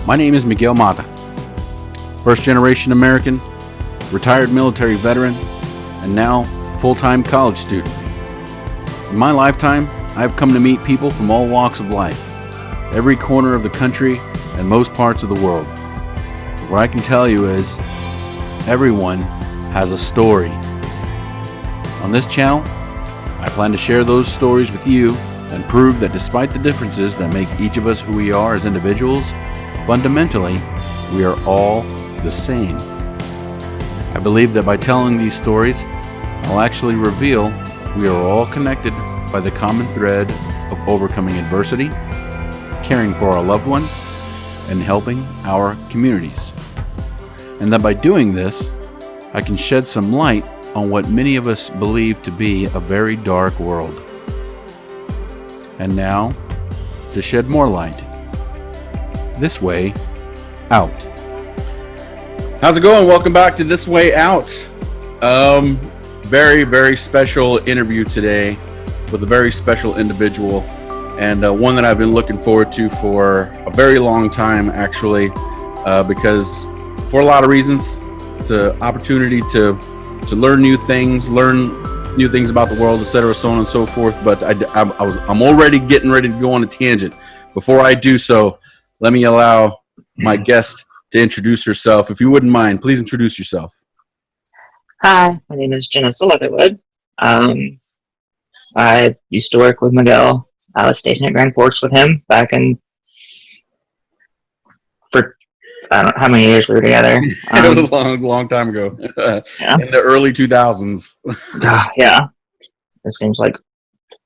My name is Miguel Mata, first generation American, retired military veteran, and now full-time college student. In my lifetime, I have come to meet people from all walks of life, every corner of the country and most parts of the world. But what I can tell you is, everyone has a story. On this channel, I plan to share those stories with you and prove that despite the differences that make each of us who we are as individuals, fundamentally, we are all the same. I believe that by telling these stories, I'll actually reveal we are all connected by the common thread of overcoming adversity, caring for our loved ones, and helping our communities. And that by doing this, I can shed some light on what many of us believe to be a very dark world. And now, to shed more light. This Way Out. How's it going? Welcome back to This Way Out. Very, very special interview today with a very special individual, and one that I've been looking forward to for a very long time, actually, because for a lot of reasons. It's an opportunity to learn new things about the world, etc., so on and so forth. But I'm already getting ready to go on a tangent. Before I do so, let me allow my guest to introduce herself. If you wouldn't mind, please introduce yourself. Hi, my name is Janessa Leatherwood. I used to work with Miguel. I was stationed at Grand Forks with him back in, for I don't know how many years we were together. It was a long time ago. Yeah. In the early 2000s. Yeah. It seems like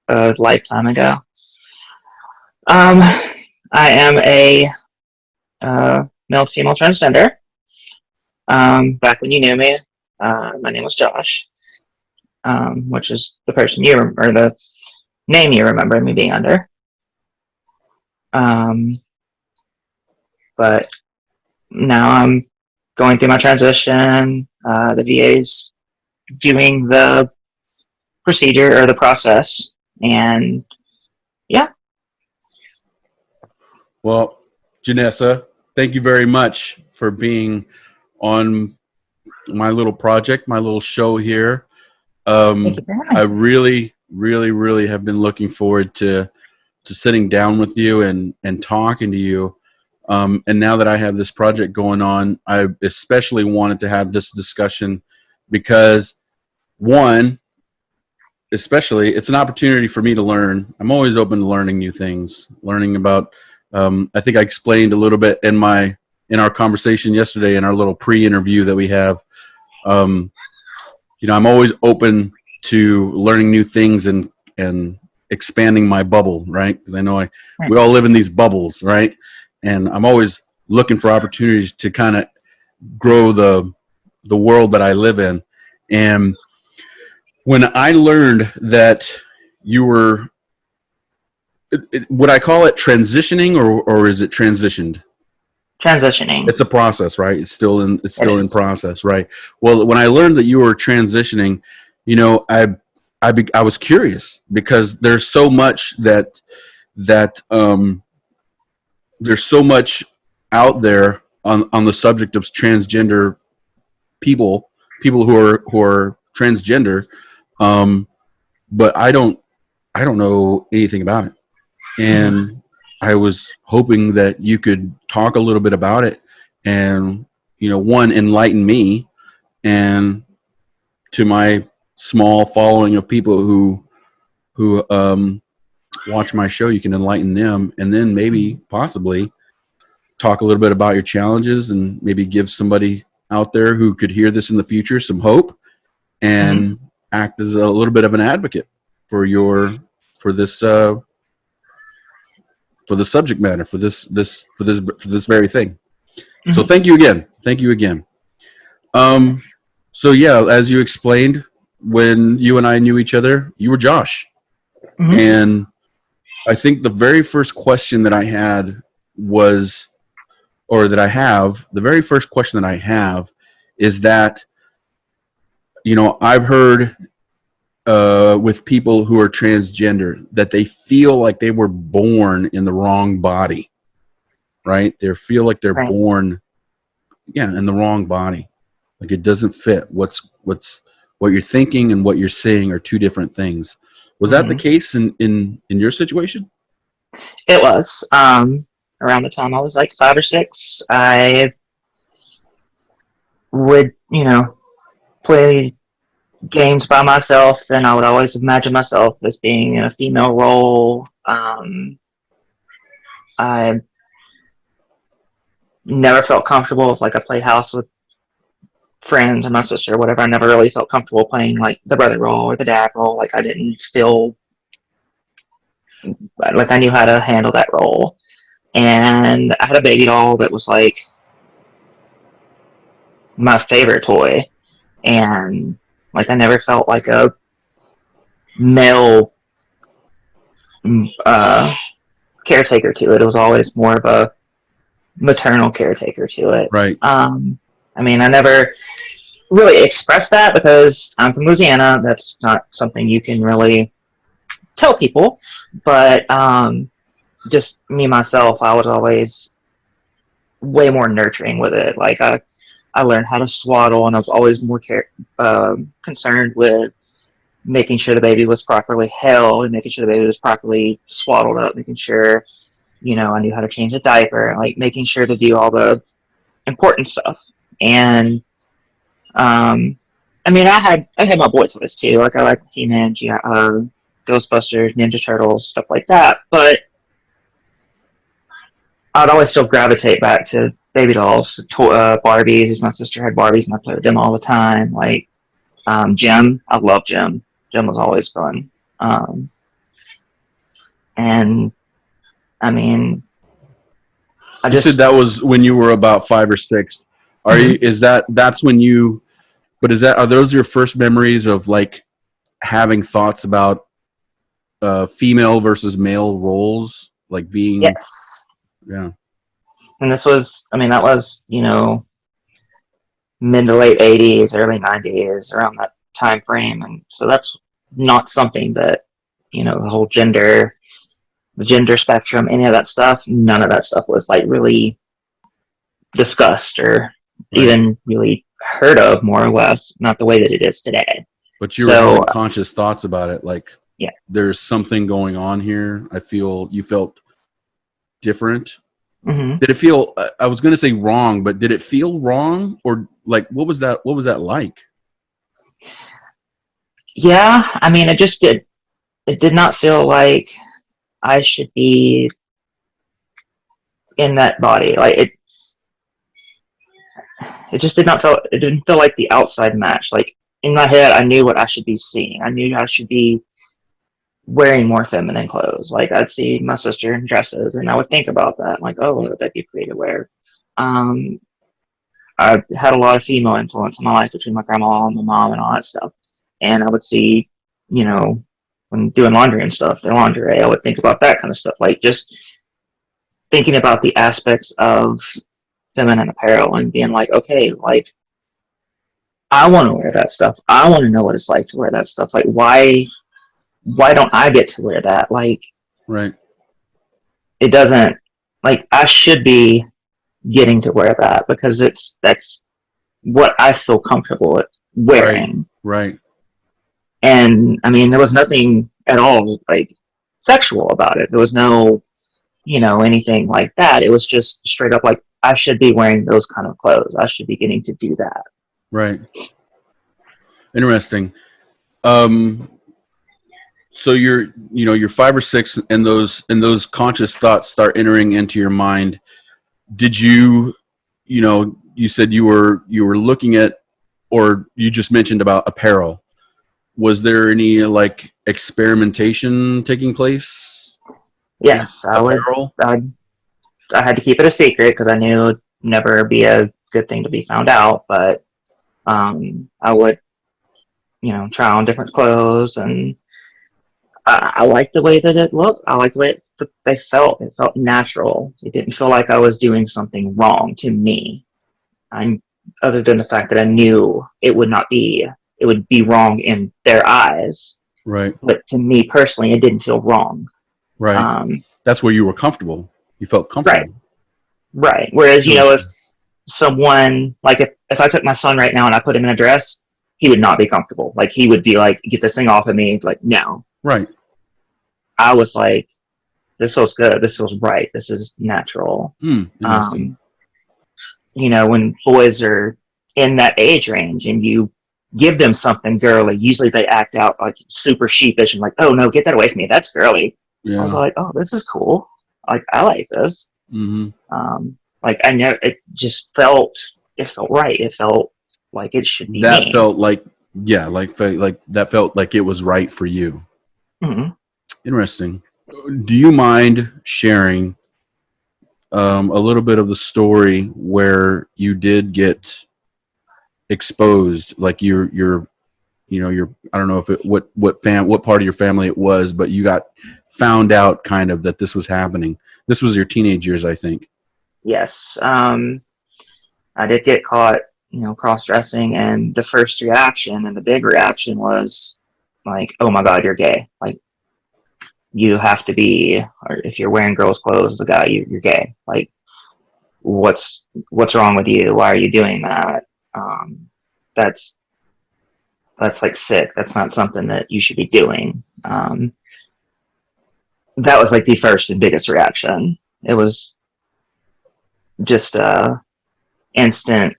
a lifetime ago. I am a male-female transgender. Back when you knew me, my name was Josh, which is the person or the name you remember me being under. But now I'm going through my transition. The VA's doing the procedure or the process, and yeah. Well, Janessa, thank you very much for being on my little project, my little show here. Thank you very much. I really have been looking forward to sitting down with you and talking to you. And now that I have this project going on, I especially wanted to have this discussion because, one, especially, it's an opportunity for me to learn. I'm always open to learning new things, learning about, I think I explained a little bit in our conversation yesterday in our little pre-interview that we have. I'm always open to learning new things and expanding my bubble, right? Because I know we all live in these bubbles, right? And I'm always looking for opportunities to kind of grow the world that I live in. And when I learned that you were, would I call it transitioning or is it transitioned? Transitioning. It's a process, right? It's still in process, right? Well, when I learned that you were transitioning, I was curious because there's so much there's so much out there on the subject of transgender people who are transgender, but I don't know anything about it, and I was hoping that you could talk a little bit about it, and one, enlighten me, and to my small following of people who watch my show, you can enlighten them, and then maybe possibly talk a little bit about your challenges and maybe give somebody out there who could hear this in the future some hope and act as a little bit of an advocate for this subject matter, for this very thing. So thank you again. So yeah, as you explained, when you and I knew each other, you were Josh. And I think the very first question that I had was, or that I have, the very first question that I have is that, I've heard with people who are transgender that they feel like they were born in the wrong body. right? They feel like they're Right. born, in the wrong body. Like it doesn't fit. What you're thinking and what you're saying are two different things. Was that the Hmm. case in your situation? It was. Around the time I was like 5 or 6, I would, play games by myself, and I would always imagine myself as being in a female role. I never felt comfortable if, like, I played house with friends or my sister or whatever. I never really felt comfortable playing like the brother role or the dad role. Like, I didn't feel like I knew how to handle that role. And I had a baby doll that was like my favorite toy, and like I never felt like a male uh, caretaker to it. It was always more of a maternal caretaker to it. Right. I mean, I never really expressed that because I'm from Louisiana. That's not something you can really tell people. But just me myself, I was always way more nurturing with it. Like I learned how to swaddle, and I was always more concerned with making sure the baby was properly held and making sure the baby was properly swaddled up, making sure, I knew how to change a diaper, like making sure to do all the important stuff. And I mean, I had my boy toys too. Like I like He-Man, Ghostbusters, Ninja Turtles, stuff like that. But I'd always still gravitate back to baby dolls, Barbies. My sister had Barbies, and I played with them all the time. Like Jim, I love Jim. Jim was always fun. And I mean, You said that was when you were about 5 or 6. Are Mhm. you? That's when you? But are those your first memories of like having thoughts about female versus male roles, like being? Yes. Yeah. And this was, I mean, that was, mid to late 80s, early 90s, around that time frame. And so that's not something that, the whole the gender spectrum, any of that stuff, none of that stuff was like really discussed or Right. even really heard of, more or less, not the way that it is today. But you were So, having conscious thoughts about it, like yeah. there's something going on here. You felt different. Hmm. Did it feel? I was going to say wrong, but did it feel wrong, or like what was that? What was that like? Yeah, I mean, it did not feel like I should be in that body. Like it just it didn't feel like the outside match. Like in my head, I knew what I should be seeing. I knew I should be wearing more feminine clothes. Like I'd see my sister in dresses, and I would think about that. Like, oh, what would that be pretty to wear? Um, I had a lot of female influence in my life between my grandma and my mom and all that stuff. And I would see, when doing laundry and stuff, their lingerie, I would think about that kind of stuff. Like just thinking about the aspects of feminine apparel and being like, okay, like I want to wear that stuff. I want to know what it's like to wear that stuff. Like why don't I get to wear that? Like Right. it doesn't, like I should be getting to wear that because that's what I feel comfortable with Right. wearing. Right. And I mean, there was nothing at all like sexual about it. There was no, anything like that. It was just straight up like I should be wearing those kind of clothes. I should be getting to do that. Right. Interesting. Um, so you're 5 or 6, and those conscious thoughts start entering into your mind. Did you said you were looking at, or you just mentioned about apparel. Was there any like experimentation taking place with Yes, apparel? I, I had to keep it a secret because I knew it would never be a good thing to be found out. But I would, try on different clothes, and I liked the way that it looked. I liked the way that they felt. It felt natural. It didn't feel like I was doing something wrong to me. I, other than the fact that I knew it would be wrong in their eyes. Right. But to me personally, it didn't feel wrong. Right. Um, That's where you were comfortable. You felt right. comfortable. Right. Whereas, if Interesting. someone, like if I took my son right now and I put him in a dress, he would not be comfortable. Like he would be like, get this thing off of me. Like, no. Right. I was like, this feels good. This feels right. This is natural. Interesting. Um, when boys are in that age range and you give them something girly, usually they act out like super sheepish and like, oh no, get that away from me. That's girly. I was Yeah. like, oh, this is cool. Like, I like this. Mm-hmm. Like I know it felt right. It felt like it should be That me. felt like, yeah, like that felt like it was right for you. Mm-hmm. Interesting. Do you mind sharing a little bit of the story where you did get exposed, like your I don't know if it what part of your family it was, but you got found out kind of that this was happening. This was your teenage years, I think. Yes. I did get caught, cross dressing, and the first reaction and the big reaction was like, "Oh my God, you're gay! Like you have to be, or if you're wearing girls' clothes as a guy, you're gay. Like what's wrong with you? Why are you doing that? Um, that's that's like sick. That's not something that you should be doing." That was like the first and biggest reaction. It was just instant,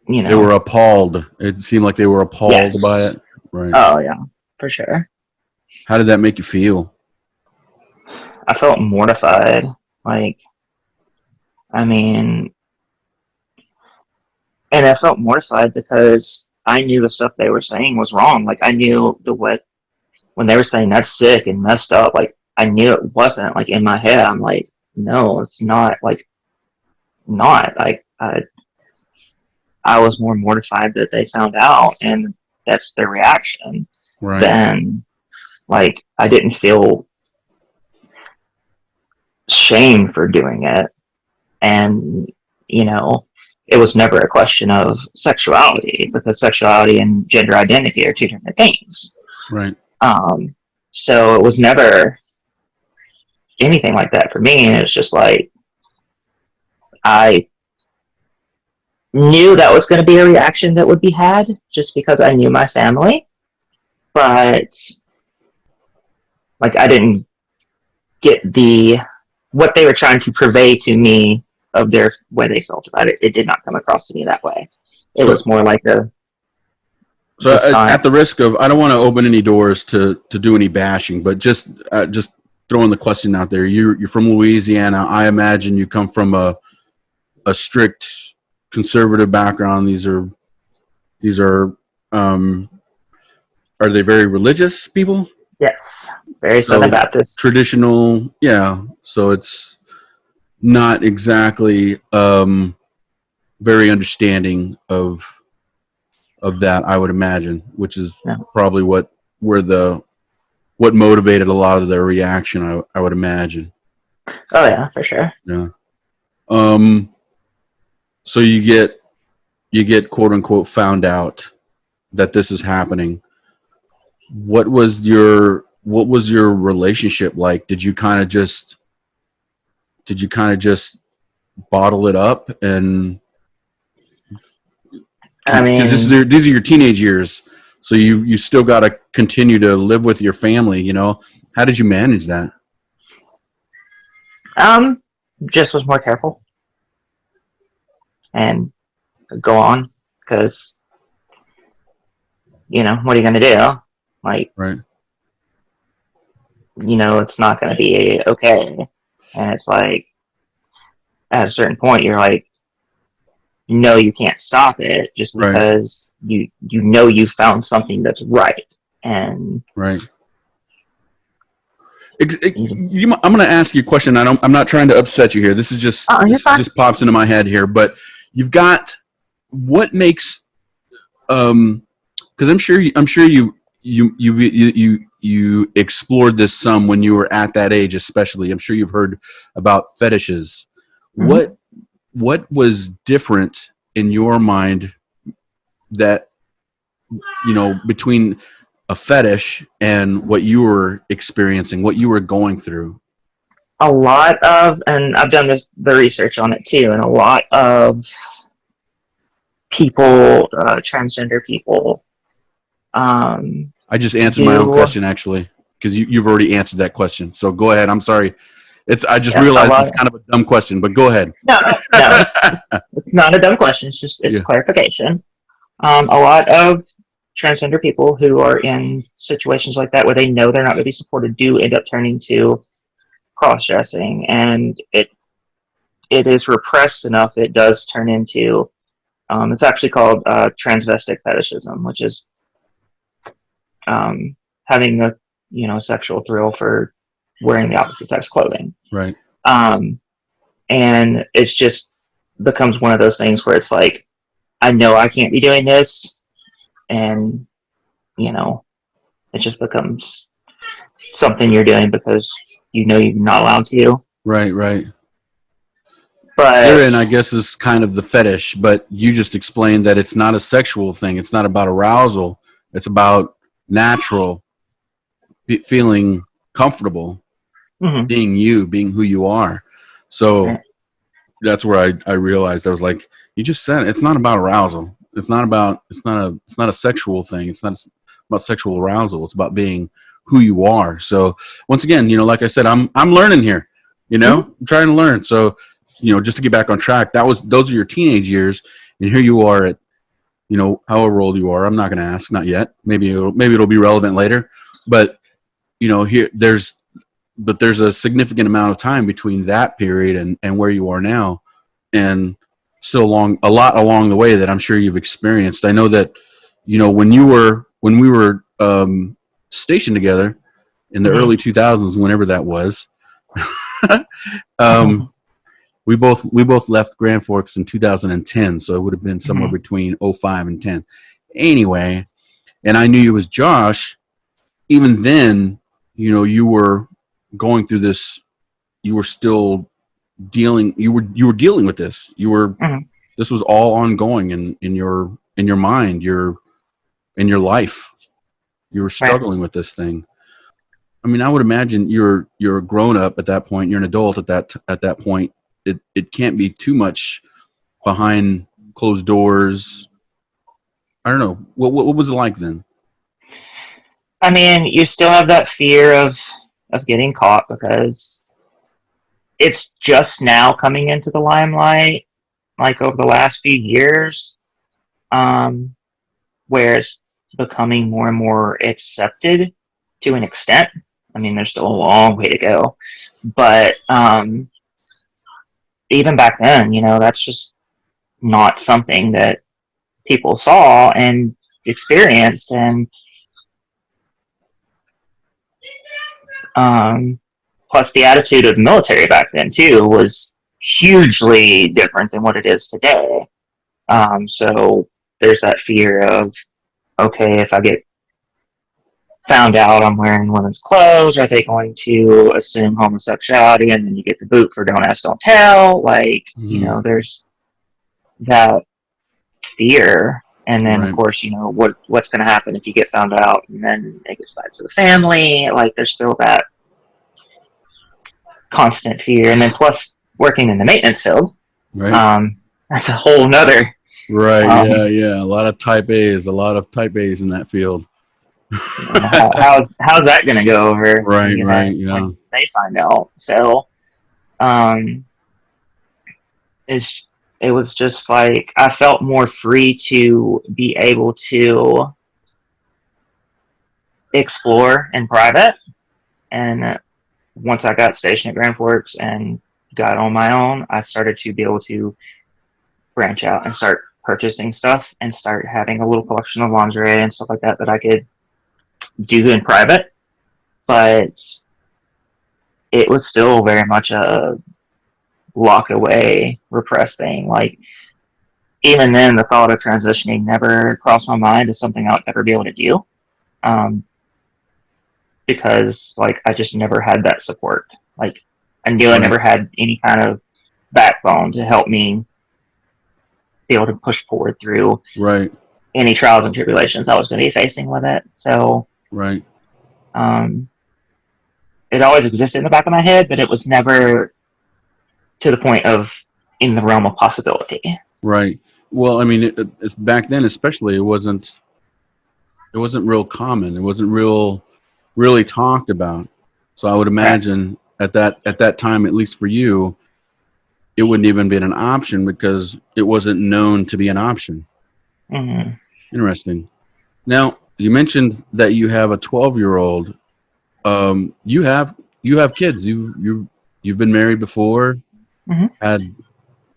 They were appalled. It seemed like they were appalled by yes. it. Right. Oh yeah, for sure. How did that make you feel? I felt mortified. Like, I mean, and I felt mortified because I knew the stuff they were saying was wrong. Like, I knew when they were saying that's sick and messed up, like, I knew it wasn't. Like, in my head, I'm like, no, it's not. Like, not. Like, I was more mortified that they found out and that's their reaction Right. than, like, I didn't feel shame for doing it. And it was never a question of sexuality because sexuality and gender identity are two different things. Right. um so it was never anything like that for me, and it's just like I knew that was going to be a reaction that would be had just because I knew my family, but like I didn't get the what they were trying to purvey to me of their way they felt about it. It did not come across to me that way. It was So more like a so just not. at the risk of, I don't want to open any doors to do any bashing, but just throwing the question out there. You're from Louisiana. I imagine you come from a strict conservative background. These um are they very religious people? Yes, very Southern So Baptist. traditional, yeah. So it's not exactly very understanding of that, I would imagine, which is No. probably what motivated a lot of their reaction. I would imagine. Oh yeah, for sure. Yeah. Um. So you get quote unquote found out that this is happening. What was your relationship like? Did you kind of just bottle it up and I because mean, these are your teenage years, so you still got to continue to live with your family. How did you manage that? just was more careful and go on because what are you gonna do? Like, Right. it's not gonna be okay. And it's like at a certain point, you're like, no, you can't stop it just Right. because you found something that's right. And Right. you just, I'm going to ask you a question. I'm not trying to upset you here. oh, you're This fine. just pops into my head here. But you've got what makes because I'm sure you explored this some when you were at that age, especially. I'm sure you've heard about fetishes. Mm-hmm. What was different in your mind that between a fetish and what you were experiencing, what you were going through? a lot of, and I've done the research on it too, and a lot of people, transgender people, I just answered my own do, question actually, because you've already answered that question. So go ahead. I'm sorry. I just yeah, a realized it's lot. kind of a dumb question, but go ahead. No, no, it's not a dumb question. It's Yeah. clarification. A lot of transgender people who are in situations like that where they know they're not going to be supported do end up turning to cross dressing, and it is repressed enough. It does turn into it's actually called transvestic fetishism, which is having the sexual thrill for wearing the opposite sex clothing. Right. Um, and it's just becomes one of those things where it's like, I know I can't be doing this, and it just becomes something you're doing because you're not allowed to. Right. Right. But Therein, I guess, is kind of the fetish, but you just explained that it's not a sexual thing. It's not about arousal. It's about natural feeling comfortable, mm-hmm, being you, being who you are. So right, that's where I realized I was like, you just said it. It's not about arousal. It's not a sexual thing. It's not about sexual arousal. It's about being who you are. So once again, like I said, I'm learning here. mm-hmm, I'm trying to learn. So just to get back on track, those are your teenage years, and here you are at however old you are. I'm not going to ask, not yet. Maybe it'll be relevant later, but here there's a significant amount of time between that period and where you are now, and still a lot along the way that I'm sure you've experienced. I know that when we were stationed together in the mm-hmm, early 2000s, whenever that was. mm-hmm, We both left Grand Forks in 2010, so it would have been somewhere mm-hmm. between '05 and 10. Anyway, and I knew you was Josh. Even then, you were going through this. You were still dealing. You were dealing with this. This was all ongoing in your mind, in your life. You were Right. struggling with this thing. I mean, I would imagine you're a grown up at that point. You're an adult at that point. It can't be too much behind closed doors. I don't know. What was it like then? I mean, you still have that fear of getting caught because it's just now coming into the limelight, like over the last few years, um, where it's becoming more and more accepted to an extent. I mean, there's still a long way to go, but even back then, that's just not something that people saw and experienced, and um, plus the attitude of the military back then too was hugely different than what it is today. So there's that fear of, okay, if I get found out I'm wearing women's clothes, are they going to assume homosexuality, and then you get the boot for don't ask, don't tell? Like, Mm, there's that fear. And then, of right. course, what's going to happen if you get found out, and then it gets back to the family. Like, there's still that constant fear. And then, plus, working in the maintenance field, Right. um, that's a whole nother. Right. Yeah. Um, Yeah. A lot of type A's. A lot of type A's in that field. how's that going to go over Right. Right. Yeah. when they find out? So, um, is it was just like I felt more free to be able to explore in private. And once I got stationed at Grand Forks and got on my own, I started to be able to branch out and start purchasing stuff and start having a little collection of lingerie and stuff like that I could do in private. But it was still very much a locked away, repressed thing. Like, even then, the thought of transitioning never crossed my mind as something I would ever be able to do. Um, because like I just never had that support. Like, I knew I Right. never had any kind of backbone to help me be able to push forward through Right. any trials and tribulations I was going to be facing with it. So Right. um, it always existed in the back of my head, but it was never to the point of in the realm of possibility. Right. Well, I mean, it's back then, especially, it wasn't real common. It wasn't really talked about. So I would Right. imagine at that time, at least for you, it wouldn't even been an option because it wasn't known to be an option. Hmm. Interesting. Now, you mentioned that you have a 12-year-old. You have kids. You've been married before. Hmm. Had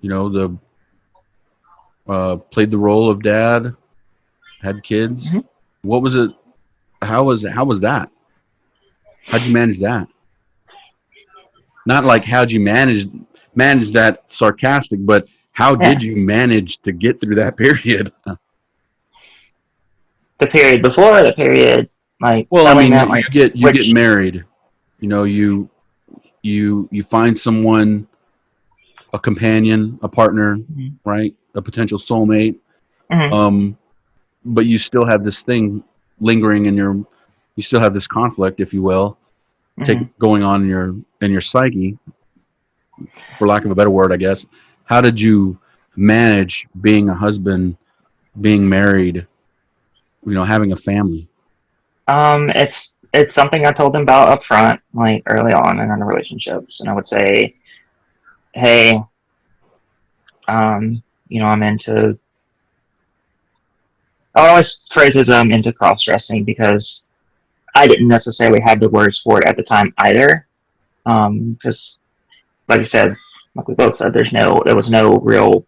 the played the role of dad. Had kids. Hmm. What was it? How was that? How'd you manage that? Not like how'd you manage that sarcastic, but how Yeah. did you manage to get through that period? The period before, the period like Well, I telling mean, them you like get which. married. You find someone, a companion, a partner, Hmm. right? A potential soulmate. Hmm. Um, but you still have this thing lingering you still have this conflict, if you will, Hmm. going on in your psyche, for lack of a better word, I guess. How did you manage being a husband, being married, having a family? It's something I told them about up front, like early on in our relationships, and I would say, hey, I'm into. I always phrase it, into cross dressing because I didn't necessarily have the words for it at the time either. Because, like I said, like we both said, there was no real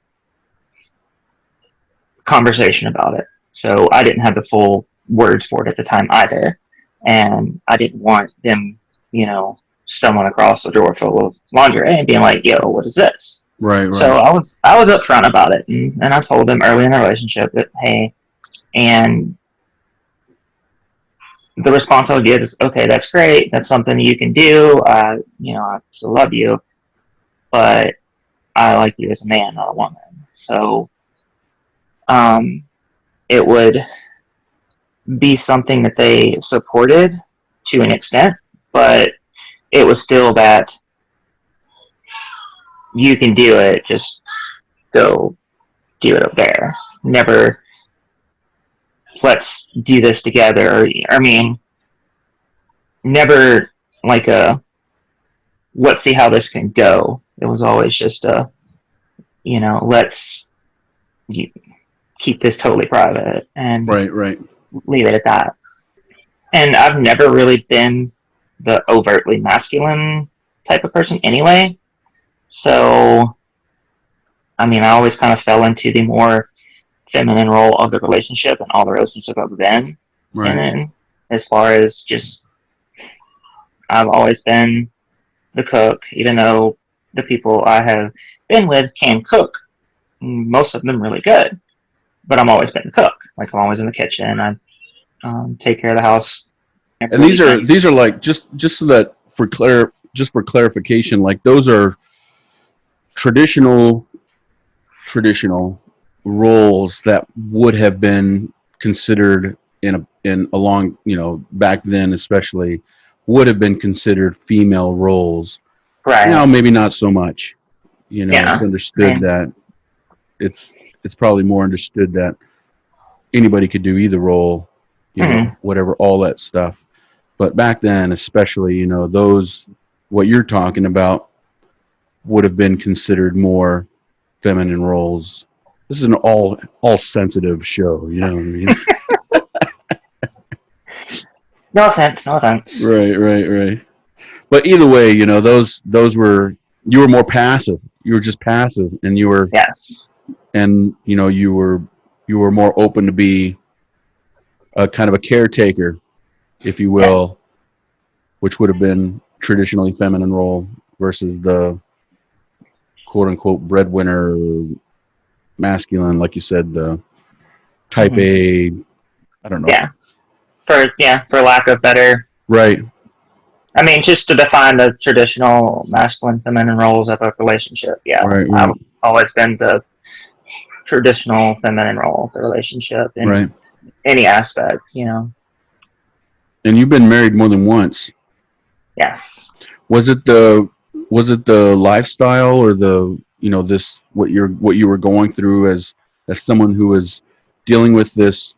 conversation about it, so I didn't have the full words for it at the time either, and I didn't want them, stumbling across a drawer full of lingerie and being like, "Yo, what is this?" Right, So right, I was upfront about it, and I told them early in the relationship that, hey, and the response I would get is, okay, that's great, that's something you can do. I still love you, but I like you as a man, not a woman. So um, it would be something that they supported to an extent, but it was still that you can do it, just go do it up there. Never let's do this together. I mean, never like a let's see how this can go. It was always just a, let's keep this totally private and right, right. leave it at that. And I've never really been the overtly masculine type of person anyway. So, I mean, I always kind of fell into the more feminine role of the relationship and all the relationships I've been Right. in, as far as just, I've always been the cook, even though the people I have been with can cook, most of them really good. But I'm always been the cook. Like, I'm always in the kitchen. I take care of the house And every these are like, just so that just for clarification, like those are traditional traditional roles that would have been considered in along back then, especially, would have been considered female roles. Now Right. maybe not so much. It's Yeah. I understood mean, that it's it's probably more understood that anybody could do either role, mm-hmm. whatever, all that stuff. But back then, especially, those, what you're talking about, would have been considered more feminine roles. This is an all sensitive show, you know what I mean? No offense. No offense. Right, right, right. But either way, those were, you were more passive. You were just passive, and Yes. you were more open to be a kind of a caretaker, if you Yeah. will, which would have been traditionally feminine role versus the quote unquote breadwinner, masculine, like you said, the type Mm-hmm. A. I don't know. Yeah. For lack of better. Right, I mean, just to define the traditional masculine feminine roles of a relationship. Yeah, right, I've right, always been the traditional feminine role of the relationship in right. any aspect. And you've been married more than once. Yes. Was it the lifestyle or the this what you were going through as someone who was dealing with this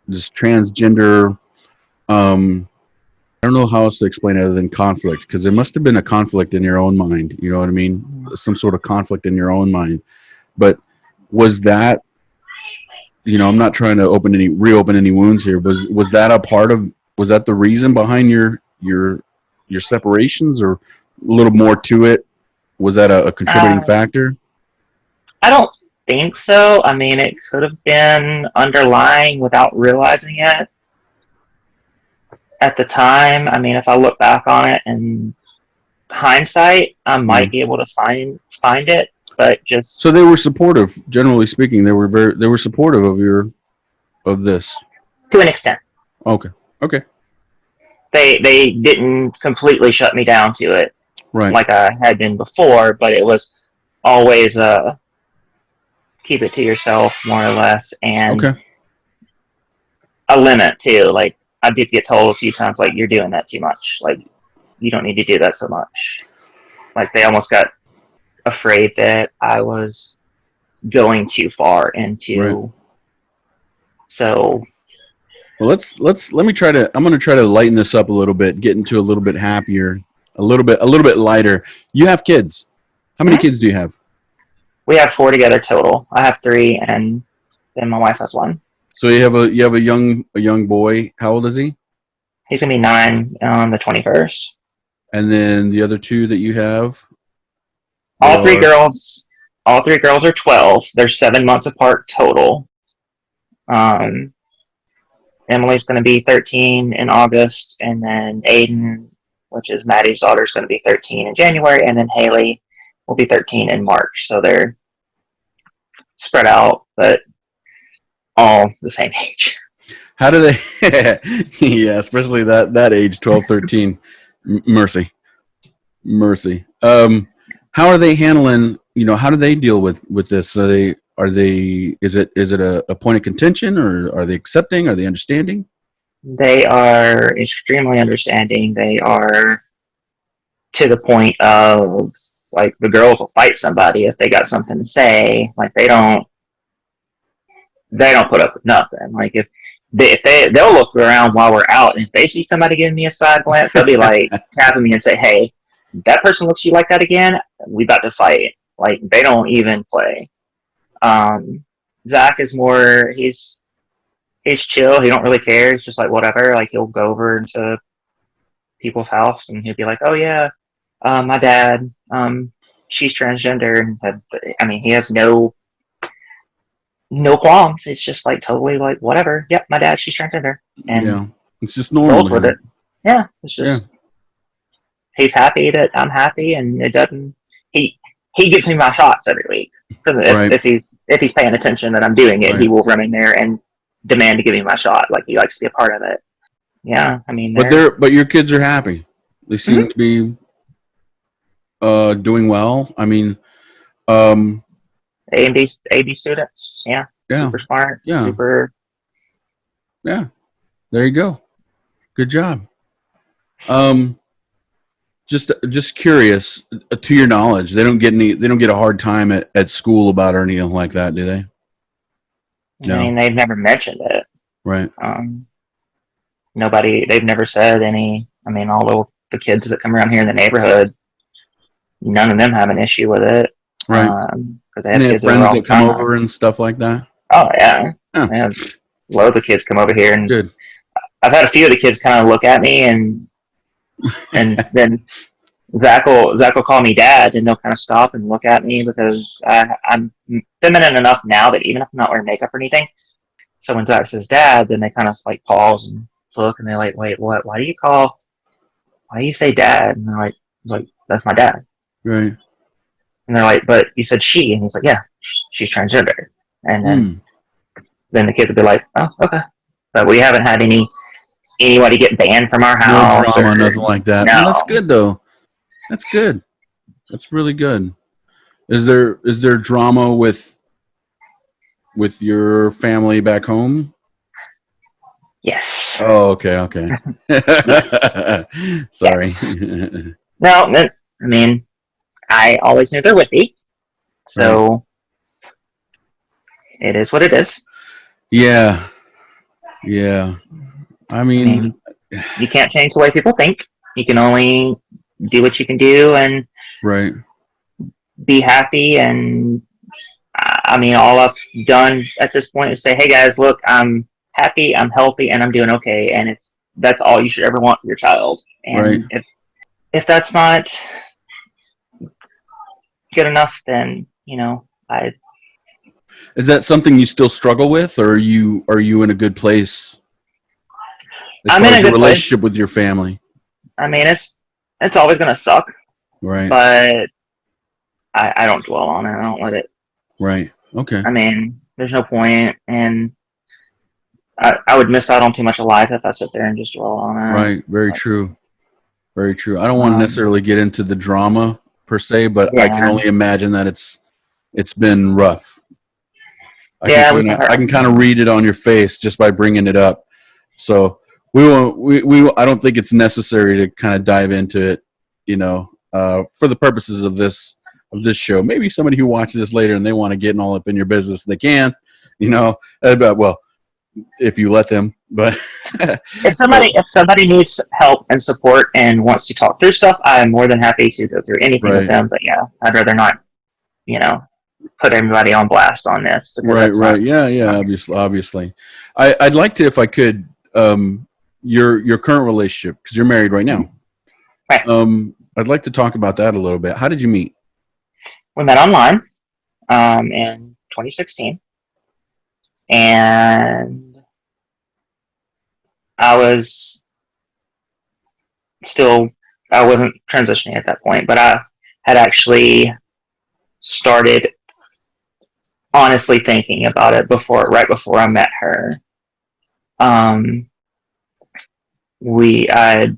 transgender I don't know how else to explain it other than conflict, because there must have been a conflict in your own mind. You know what I mean? Some sort of conflict in your own mind. But was that, I'm not trying to reopen any wounds here. Was that a part of? Was that the reason behind your separations, or a little more to it? Was that a contributing Uh, factor? I don't think so. I mean, it could have been underlying without realizing it at the time. I mean, if I look back on it in hindsight, I Yeah. might be able to find it, but just So they were supportive, generally speaking. They were supportive of this. to an extent. Okay. Okay. They didn't completely shut me down to it Right. like I had been before, but it was always keep it to yourself more or less, and Okay. a limit too. Like I did get told a few times, like you're doing that too much. Like you don't need to do that so much. Like they almost got afraid that I was going too far Right. into. So Well, let me try to. I'm going to try to lighten this up a little bit, get into a little bit happier, a little bit lighter. You have kids. How many mhm. kids do you have? We have four together total. I have three, and then my wife has one. So you have a young boy. How old is he? He's gonna be 9 on the 21st. And then the other two that you have, they All three are girls. All three girls are 12. They're 7 months apart total. Um, Emily's going to be 13 in August, and then Aiden, which is Maddie's daughter, is going to be 13 in January, and then Haley will be 13 in March. So they're spread out, but all the same age. how do they? Yeah, especially that age, 12, 13. Mercy, mercy. How are they handling? How do they deal with this? Are they? Is it a point of contention, or are they accepting? Are they understanding? They are extremely understanding. They are to the point of like the girls will fight somebody if they got something to say. Like they don't put up with nothing. Like they'll look around while we're out, and if they see somebody giving me a side glance, they'll be like tapping me and say, "Hey, that person looks you like that again. We about to fight." Like they don't even play. Um, Zach is more. He's chill. He don't really care. He's just like whatever. Like he'll go over into people's house and he'll be like, "Oh yeah, my dad. She's transgender," and I mean he has no qualms. It's just like totally like whatever. Yep, my dad, she's transgender, and Yeah, it's just normal rolls to with him. it. Yeah, it's Yeah, just he's happy that I'm happy, and it doesn't. He he gives me my shots every week because right, if he's paying attention that I'm doing it, right. he will run in there and demand to give me my shot. Like he likes to be a part of it. Yeah, I mean they're But your kids are happy. They mhm. seem to be doing well. I mean, um, A&B students. Yeah, yeah, super smart, yeah, super. yeah. There you go. Good job. Um, just curious. To your knowledge, they don't get a hard time at school about or anything like that, do they? I No. mean, they've never mentioned it. Right. Um, they've never said any. I mean, all the kids that come around here in the neighborhood, none of them have an issue with it Right. because they And have they have kids over friends all that the come time. over and stuff like that. Oh yeah, Oh, they have loads of kids come over here, and good. I've had a few of the kids kind of look at me, and then Zach will call me dad, and they'll kind of stop and look at me because I'm feminine enough now that even if I'm not wearing makeup or anything, so when Zach says dad, then they kind of like pause and look, and they're like, wait, what? Why do you say dad? And they're like that's my dad. Right. And they're like, but you said she, and he's like, yeah, she's transgender. And Hmm. then the kids would be like, oh, okay. But we haven't had anybody get banned from our No house or drama, nothing like that. Well, that's no. good though. That's good. That's really good. Is there drama with your family back home? Yes. Oh, okay. Yes. Sorry. Yes. No, I mean, I always knew there would be. Right. So it is what it is. Yeah. Yeah. I I mean, mean, you can't change the way people think. You can only do what you can do and right. be happy. And I mean, all I've done at this point is say, hey guys, look, I'm happy, I'm healthy, and I'm doing okay. And if that's all you should ever want for your child. Right. And if that's not good enough, then, I Is that something you still struggle with, or are you in a good place as I'm far in as a your good relationship with place. your family? I mean, it's always gonna suck, Right. but I don't dwell on it. I don't let it. Right. Okay. I mean, there's no point, and I would miss out on too much of life if I sit there and just dwell on it. Right. Very But, true. Very true. I don't want to um, necessarily get into the drama per se, but I can yeah, only imagine that it's been rough. I can yeah, kind we've of heard. I can kind of read it on your face just by bringing it up. So we won't. We I don't think it's necessary to kind of dive into it. For the purposes of this show. Maybe somebody who watches this later and they want to get all up in your business, they can. But well, if you let them. But If but somebody needs help and support and wants to talk through stuff, I'm more than happy to go through anything with right. them. But yeah, I'd rather not, you know, put everybody on blast on this because Right, that's right. Yeah. not good. Obviously. I'd like to, if I could, your current relationship, because you're married right now. Right. I'd like to talk about that a little bit. How did you meet? We met online in 2016, and I was still I wasn't transitioning at that point, but I had actually started honestly thinking about it right before I met her. Um, I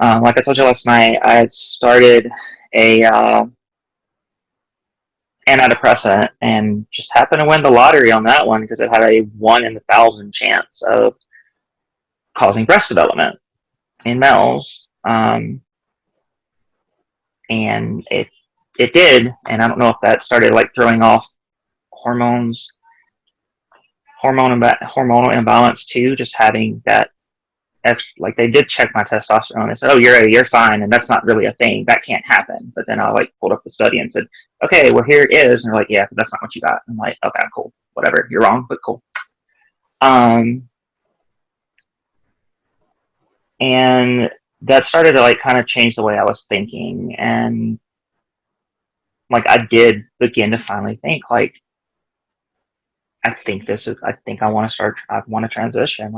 like I told you last night, I had started a antidepressant and just happened to win the lottery on that one because it had a 1 in 1,000 chance of causing breast development in males. And it did, and I don't know if that started like throwing off hormones, hormonal imbalance too. Just having that extra, like they did check my testosterone. They said, "Oh, you're fine," and that's not really a thing. That can't happen. But then I like pulled up the study and said, "Okay, well here it is," and they're like, "Yeah, because that's not what you got." I'm like, "Okay, cool, whatever. You're wrong, but cool." Um, and that started to like kind of change the way I was thinking, and like I did begin to finally think like I think I want to transition.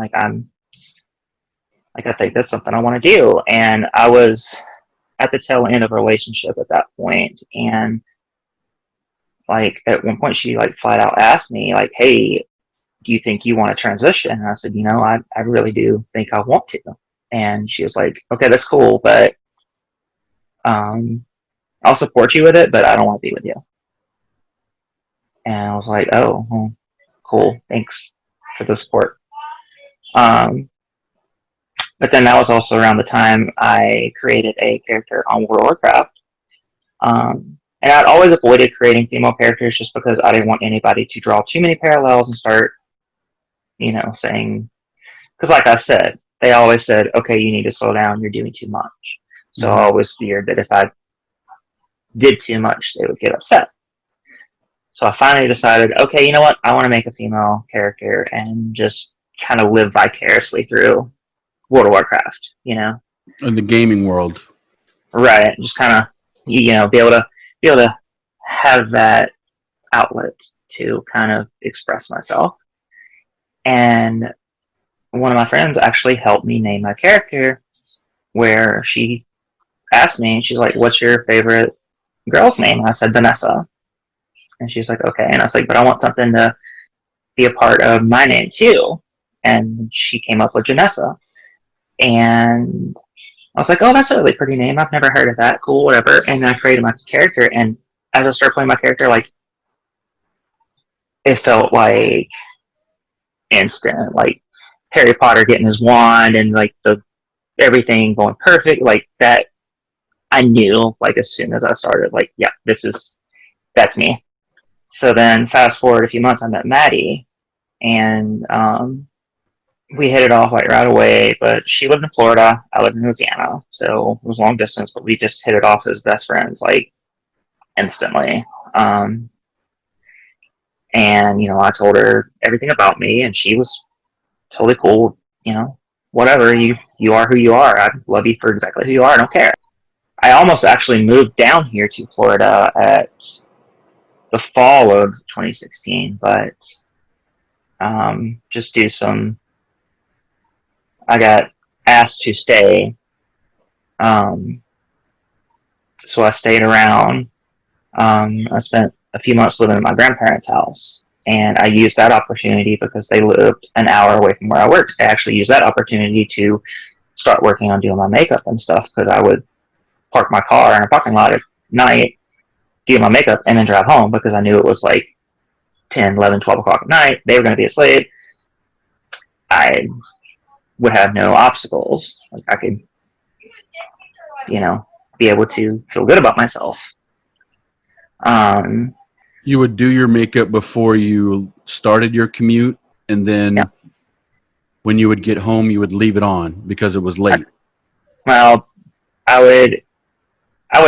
I think that's something I want to do. And I was at the tail end of a relationship at that point. And like at one point she like flat out asked me like, hey, do you think you want to transition? And I said, I really do think I want to. And she was like, okay, that's cool, but um, I'll support you with it, but I don't want to be with you. And I was like, oh, well, cool. Thanks for the support. Um, But then that was also around the time I created a character on World of Warcraft. And I'd always avoided creating female characters just because I didn't want anybody to draw too many parallels and start, saying, because like I said, they always said, okay, you need to slow down, you're doing too much. So I Mm-hmm. always feared that if I did too much, they would get upset. So I finally decided, okay, you know what? I want to make a female character and just kind of live vicariously through World of Warcraft, In the gaming world. Right. Just kind of, be able to have that outlet to kind of express myself. And one of my friends actually helped me name my character, where she asked me, she's like, "What's your favorite girl's name?" And I said Vanessa, and she's like, "Okay." And I was like, "But I want something to be a part of my name too." And she came up with Janessa, and I was like, "Oh, that's a really pretty name. I've never heard of that. Cool, whatever." And I created my character, and as I started playing my character, like it felt like instant. Like Harry Potter getting his wand and like the everything going perfect, like that. I knew like as soon as I started, like, yeah, that's me. So then fast forward a few months, I met Maddie, and we hit it off like right away. But she lived in Florida, I lived in Louisiana, so it was long distance. But we just hit it off as best friends like instantly. And I told her everything about me, and she was totally cool. Whatever, you are who you are. I love you for exactly who you are. I don't care. I almost actually moved down here to Florida at the fall of 2016, but just do some. I got asked to stay, um, so I stayed around. I spent a few months living at my grandparents' house, and I used that opportunity because they lived an hour away from where I worked. I actually used that opportunity to start working on doing my makeup and stuff because I would park my car in a parking lot at night, do my makeup, and then drive home because I knew it was like 10, 11, 12 o'clock at night. They were going to be asleep. I would have no obstacles. Like I could, be able to feel good about myself. Um, You would do your makeup before you started your commute, and yeah. then when you would get home, you would leave it on because it was late. Well, I would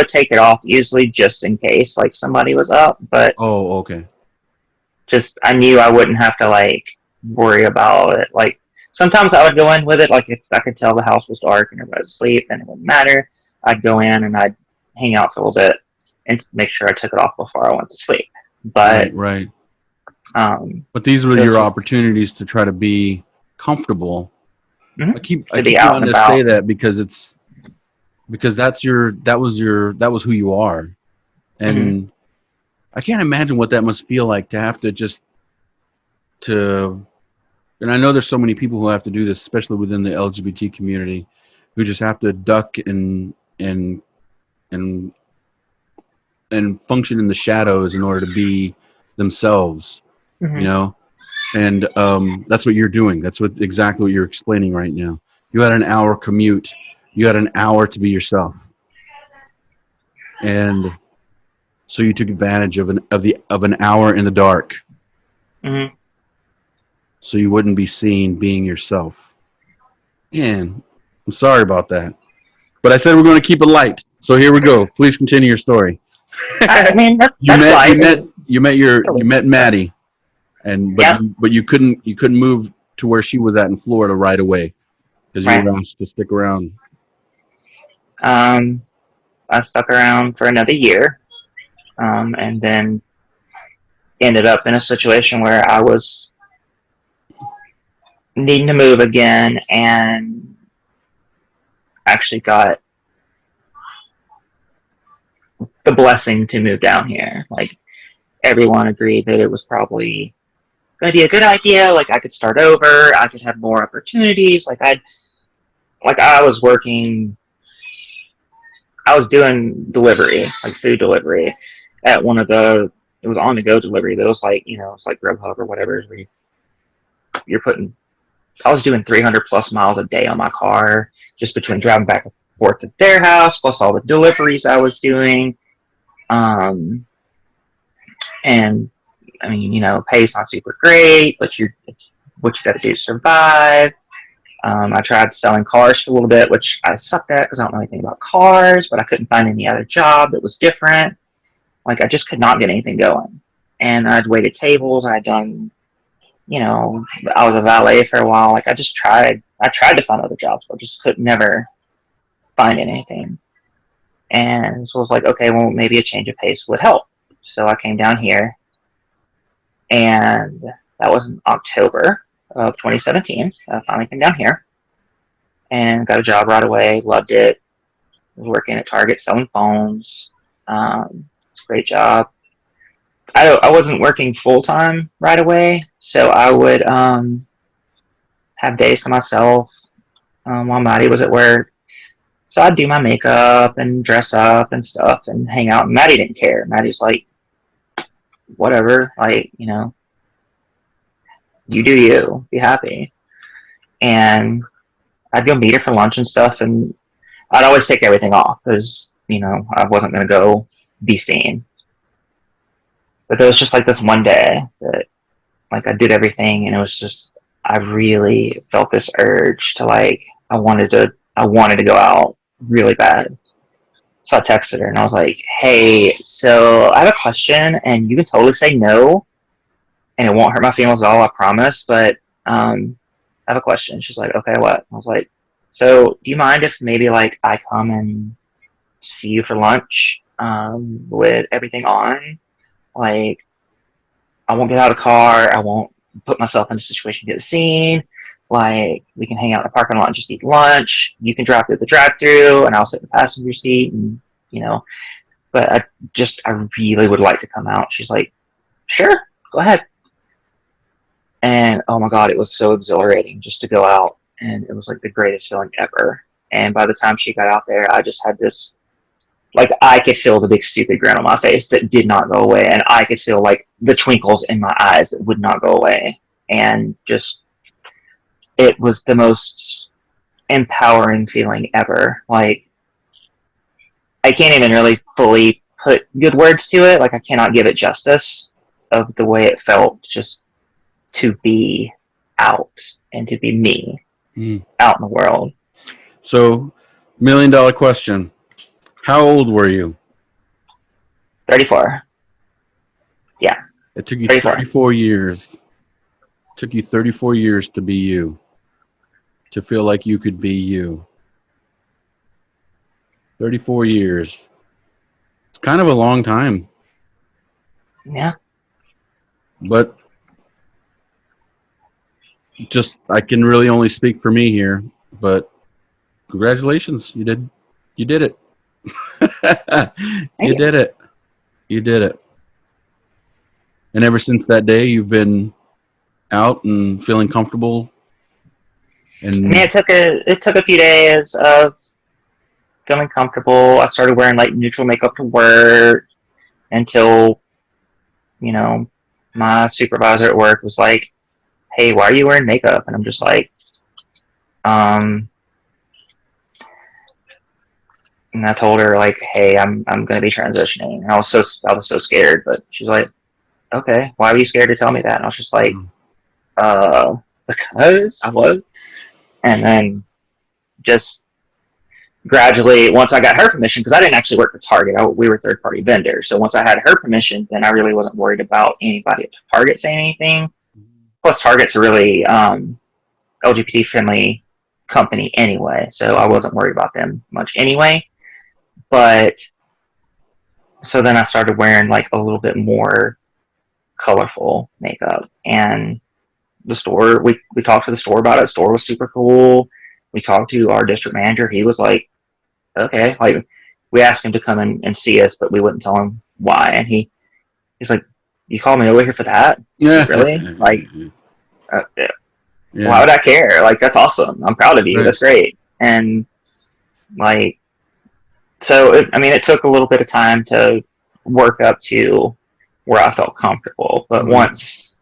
take it off usually just in case like somebody was up, but Oh, okay. just I knew I wouldn't have to like worry about it. Like sometimes I would go in with it, like if I could tell the house was dark and everybody was asleep, then it wouldn't matter. I'd go in and I'd hang out for a little bit and make sure I took it off before I went to sleep. But Right. um, But these were it was your just opportunities to try to be comfortable. I keep to be out wanting and to say about. that because that was who you are, Mm-hmm. and I can't imagine what that must feel like to have to just to. And I know there's so many people who have to do this, especially within the LGBT community, who just have to duck and and function in the shadows in order to be themselves, you Mm-hmm. know. And that's what you're doing. That's exactly what you're explaining right now. You had an hour commute. You had an hour to be yourself, and so you took advantage of an hour in the dark, Mm-hmm. so you wouldn't be seen being yourself. Man, I'm sorry about that, but I said we're going to keep it light. So here we go. Please continue your story. I mean you that's met light. you met you met Maddie, and Yep. but you couldn't move to where she was at in Florida right away because you Right. were asked to stick around. Um, I stuck around for another year, and then ended up in a situation where I was needing to move again, and actually got the blessing to move down here. Like everyone agreed that it was probably going to be a good idea. Like I could start over. I could have more opportunities. I was working. I was doing delivery, like food delivery, at one of the. It was on the go delivery. But it was like it's like Grubhub or whatever. Where you're putting. I was doing 300 plus miles a day on my car, just between driving back and forth to their house, plus all the deliveries I was doing. Um, and I mean, pay's not super great, but it's what you got to do to survive. I tried selling cars for a little bit, which I sucked at because I don't know anything about cars, but I couldn't find any other job that was different. Like I just could not get anything going. And I'd waited tables. I'd done, I was a valet for a while. Like I tried to find other jobs, but just could never find anything. And so I was like, okay, well, maybe a change of pace would help. So I came down here, and that was in October of 2017. I finally came down here and got a job right away. Loved it. Was working at Target selling phones. It's a great job. I wasn't working full time right away, so I would have days to myself while Maddie was at work. So I'd do my makeup and dress up and stuff and hang out. And Maddie didn't care. Maddie's like, whatever, like you do you, be happy. and I'd go meet her for lunch and stuff, and I'd always take everything off because, you know, I wasn't going to go be seen. But there was just like this one day that like I did everything, and it was just I really felt this urge to like I wanted to go out really bad. So I texted her and I was like, "Hey, so I have a question, and you can totally say no, and it won't hurt my feelings at all, I promise. But I have a question." She's like, "Okay, what?" I was like, "So do you mind if maybe like I come and see you for lunch with everything on? Like, I won't get out of the car. I won't put myself in a situation to get seen. Like, we can hang out in the parking lot and just eat lunch. You can drive through the drive-through, and I'll sit in the passenger seat, and you know." But I really would like to come out. She's like, "Sure, go ahead." And oh my god, it was so exhilarating just to go out, and it was like the greatest feeling ever. And by the time she got out there, I just had this, like, I could feel the big stupid grin on my face that did not go away, and I could feel like the twinkles in my eyes that would not go away. And just, it was the most empowering feeling ever. Like, I can't even really fully put good words to it. Like, I cannot give it justice of the way it felt just to be out and to be me out in the world. So, $1 million question. How old were you? 34. Yeah. It took you 34. 34 years. It took you 34 years to be you. To feel like you could be you. 34 years. It's kind of a long time. Yeah. But just, I can really only speak for me here, but congratulations. You did it. You did it. You did it. And ever since that day, you've been out and feeling comfortable. And I mean, it took a few days of feeling comfortable. I started wearing like neutral makeup to work until, you know, my supervisor at work was like, "Hey, why are you wearing makeup?" And I'm just like, and I told her like, "Hey, I'm gonna be transitioning." And I was so scared, but she's like, "Okay, why were you scared to tell me that?" And I was just like, because I was. And then just gradually, once I got her permission, because I didn't actually work for Target, we were third party vendors. So once I had her permission, then I really wasn't worried about anybody at Target saying anything. Plus, Target's a really LGBT friendly company anyway, so I wasn't worried about them much anyway. But so then I started wearing like a little bit more colorful makeup, and the store, we talked to the store about it. The store was super cool. We talked to our district manager. He was like, "Okay." Like, we asked him to come in and see us, but we wouldn't tell him why. And he's like, "You called me over here for that?" Yeah. Really? Like, yeah. why would I care? Like, that's awesome. I'm proud of you. Right. That's great. And like, so I mean, it took a little bit of time to work up to where I felt comfortable. But once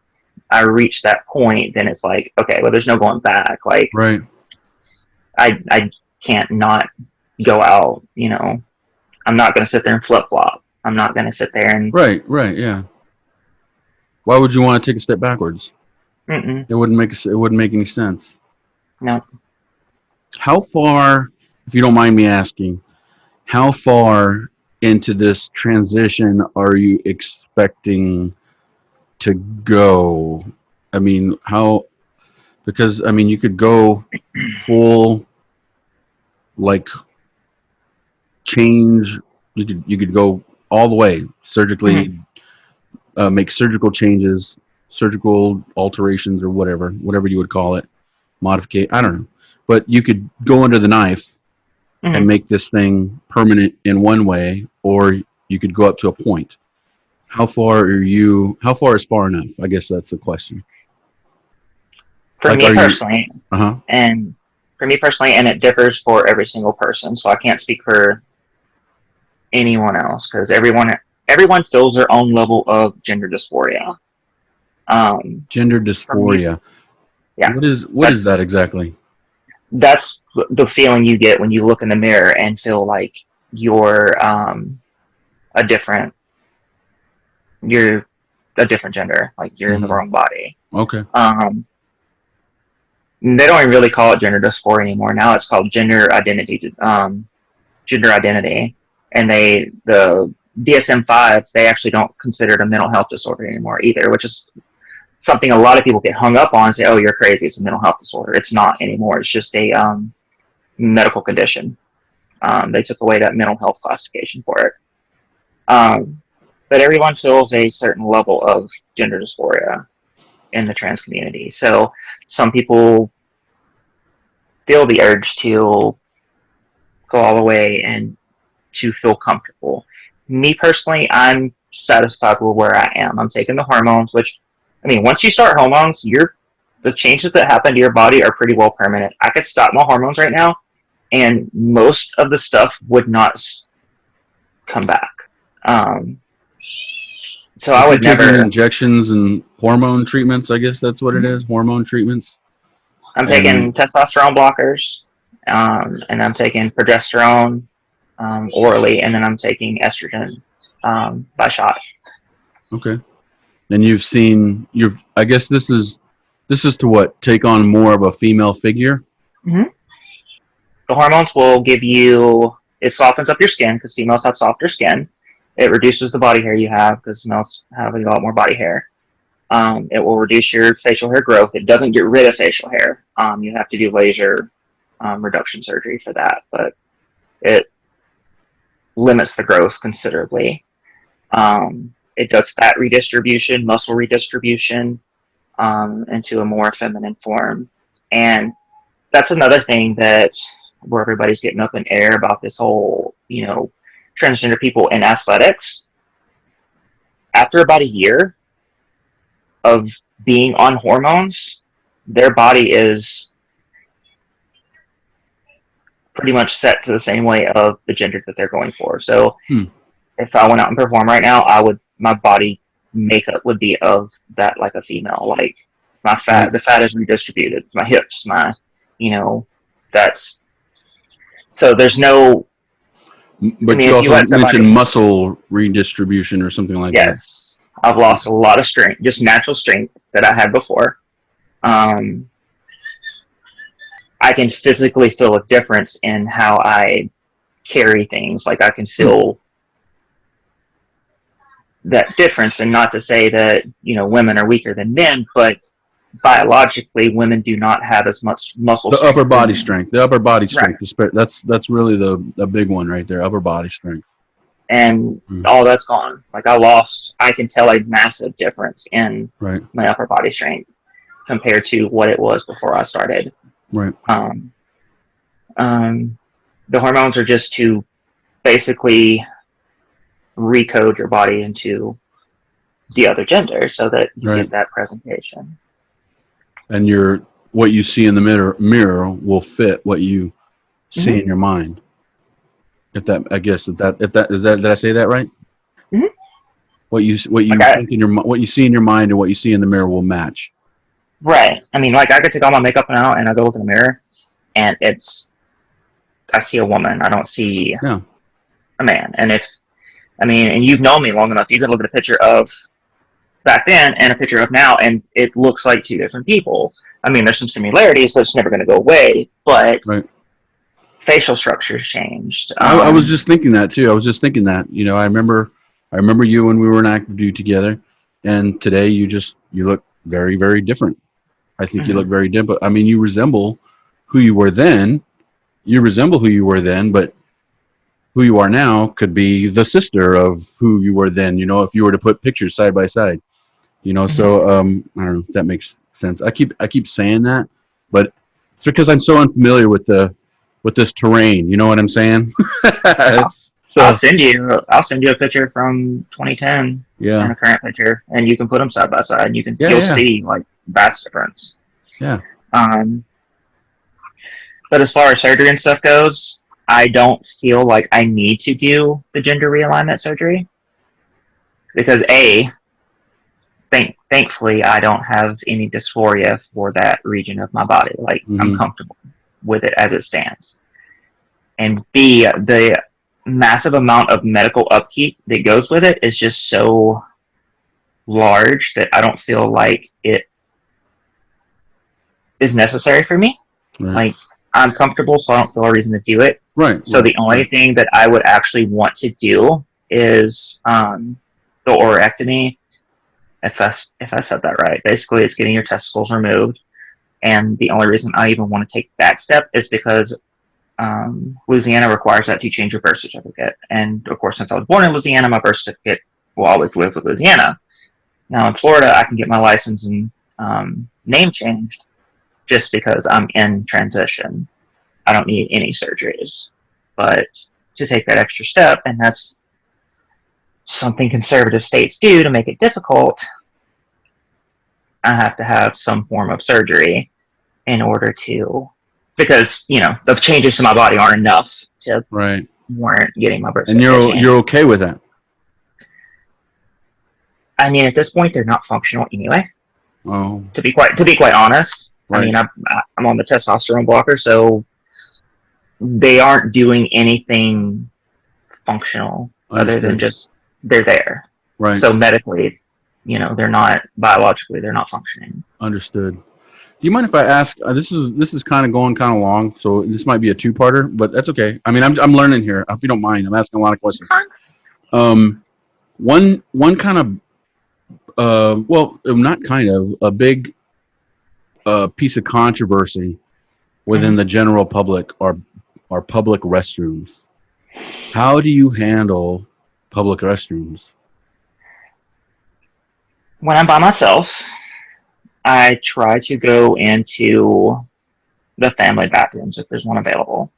I reached that point, then it's like, okay, well, there's no going back. Like, Right. I can't not go out. You know, I'm not going to sit there and flip flop. I'm not going to sit there and Right. Yeah. Why would you want to take a step backwards? Mm-mm. It wouldn't make any sense. No. How far, if you don't mind me asking, how far into this transition are you expecting to go? I mean, because I mean, you could go full, like, change. You could go all the way surgically, make surgical changes, surgical alterations, or whatever you would call it, modification. I don't know, but you could go under the knife and make this thing permanent in one way, or you could go up to a point. How far is far enough? I guess that's the question. For Like, me personally, Uh-huh. and it differs for every single person, so I can't speak for anyone else because everyone feels their own level of gender dysphoria. Gender dysphoria. Yeah, What is that's that exactly? that's the feeling you get when you look in the mirror and feel like you're a different you're a different gender, like you're in the Hmm. wrong body. Okay. Um, they don't even really call it gender dysphoria anymore. Now it's called gender identity, and the DSM-5 they actually don't consider it a mental health disorder anymore either, which is something a lot of people get hung up on and say, "Oh, you're crazy. It's a mental health disorder." It's not anymore. It's just a medical condition. They took away that mental health classification for it. Um, but everyone feels a certain level of gender dysphoria in the trans community. So some people feel the urge to go all the way and to feel comfortable. Me personally, I'm satisfied with where I am. I'm taking the hormones, which, I mean, once you start hormones, the changes that happen to your body are pretty well permanent. I could stop my hormones right now, and most of the stuff would not come back. Um, so I Like you're would taking never. injections and hormone treatments. I guess that's what it is. Hormone treatments. I'm And taking testosterone blockers, and I'm taking progesterone orally, and then I'm taking estrogen by shot. okay. And you've seen. You've. I guess this is to what, take on more of a female figure. Mm-hmm. The hormones will give you, it softens up your skin because females have softer skin. It reduces the body hair you have because males have a lot more body hair. It will reduce your facial hair growth. It doesn't get rid of facial hair. You have to do laser reduction surgery for that, but it limits the growth considerably. It does fat redistribution, muscle redistribution into a more feminine form. And that's another thing that where everybody's getting up in air about this whole, transgender people in athletics. After about a year of being on hormones, their body is pretty much set to the same way of the gender that they're going for. So Hmm. if I went out and perform right now, my body makeup would be of that like a female. Like Right. the fat is redistributed. My hips, that's so there's no. I But mean, you if you also let mentioned somebody, muscle redistribution or something like that. yes, I've lost a lot of strength, just natural strength that I had before. Um, I can physically feel a difference in how I carry things. Like I can Hmm. feel that difference, and not to say that women are weaker than men, but biologically, women do not have as much muscle The upper strength than body men. strength. The upper body Right. strength. That's really the big one right there. Upper body strength. And Hmm. all that's gone. Like I can tell a massive difference in Right. my upper body strength compared to what it was before I started. Right. Um, um, the hormones are just to basically recode your body into the other gender so that you Right. get that presentation. And what you see in the mirror will fit what you see Mm-hmm. in your mind. If that, I guess, if that is that, did I say that right? Mm-hmm. What Like you think in what you see in your mind and what you see in the mirror will match. right. I mean, like I could take all my makeup out and I go look in the mirror, and I see a woman. I don't see Yeah. a man. And you've known me long enough, you can look at a picture of back then and a picture of now, and it looks like two different people. I mean, there's some similarities that's never going to go away, but Right. facial structures changed. I was just thinking that too. I was just thinking that. I remember you when we were in active duty together, and today you look very, very different. I think you Mm-hmm. look very different. I mean, you resemble who you were then. You resemble who you were then, but who you are now could be the sister of who you were then. If you were to put pictures side by side. Mm-hmm. So I don't know if that makes sense. I keep saying that, but it's because I'm so unfamiliar with this terrain. You know what I'm saying? I'll, So I'll send you a picture from 2010 and yeah, a current picture, and you can put them side by side, and yeah, you'll yeah, see like vast difference. yeah. Um, but as far as surgery and stuff goes, I don't feel like I need to do the gender realignment surgery because thankfully, I don't have any dysphoria for that region of my body. Like, I'm comfortable with it as it stands. And B, the massive amount of medical upkeep that goes with it is just so large that I don't feel like it is necessary for me. Right. Like, I'm comfortable, so I don't feel a reason to do it. Right. So the only thing that I would actually want to do is the orectomy. If I said that right, basically it's getting your testicles removed. And the only reason I even want to take that step is because Louisiana requires that to change your birth certificate. And of course, since I was born in Louisiana, my birth certificate will always live with Louisiana. Now in Florida, I can get my license and name changed just because I'm in transition. I don't need any surgeries. But to take that extra step, and that's something conservative states do to make it difficult, I have to have some form of surgery in order to, because, you know, the changes to my body aren't enough to warrant getting my birth certificate. And you're okay with that? I mean, at this point, they're not functional anyway. Oh. To be quite honest, I mean, I'm on the testosterone blocker, so they aren't doing anything functional other than just they're there. Right. So medically, you know, they're not biologically, they're not functioning. Understood. Do you mind if I ask? This is kind of going kind of long, so this might be a two-parter, but that's okay. I mean, I'm learning here. If you don't mind, I'm asking a lot of questions. One kind of, well, not kind of, a big piece of controversy within the general public are public restrooms. How do you handle public restrooms? When I'm by myself, I try to go into the family bathrooms if there's one available,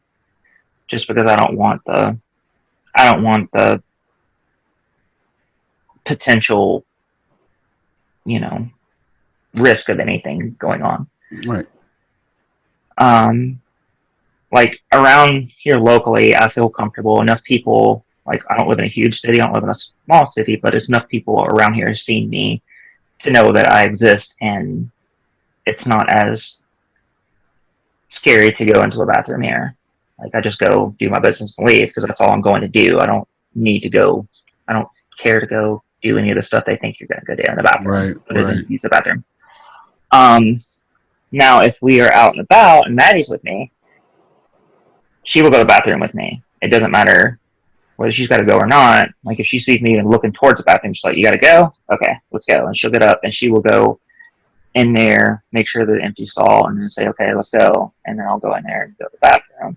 just because I don't want the potential, you know, risk of anything going on. Right. Like around here locally, I feel comfortable. Enough people, like, I don't live in a huge city, I don't live in a small city, but it's enough people around here have seen me to know that I exist, and it's not as scary to go into a bathroom here. Like, I just go do my business and leave because that's all I'm going to do. I don't care to go do any of the stuff they think you're going to go do in the bathroom. Right. Use the bathroom. Now, if we are out and about and Maddie's with me, she will go to the bathroom with me. It doesn't matter whether she's got to go or not. Like, if she sees me even looking towards the bathroom, she's like, "You got to go? Okay, let's go." And she'll get up and she will go in there, make sure the empty stall, and then say, "Okay, let's go." And then I'll go in there and go to the bathroom.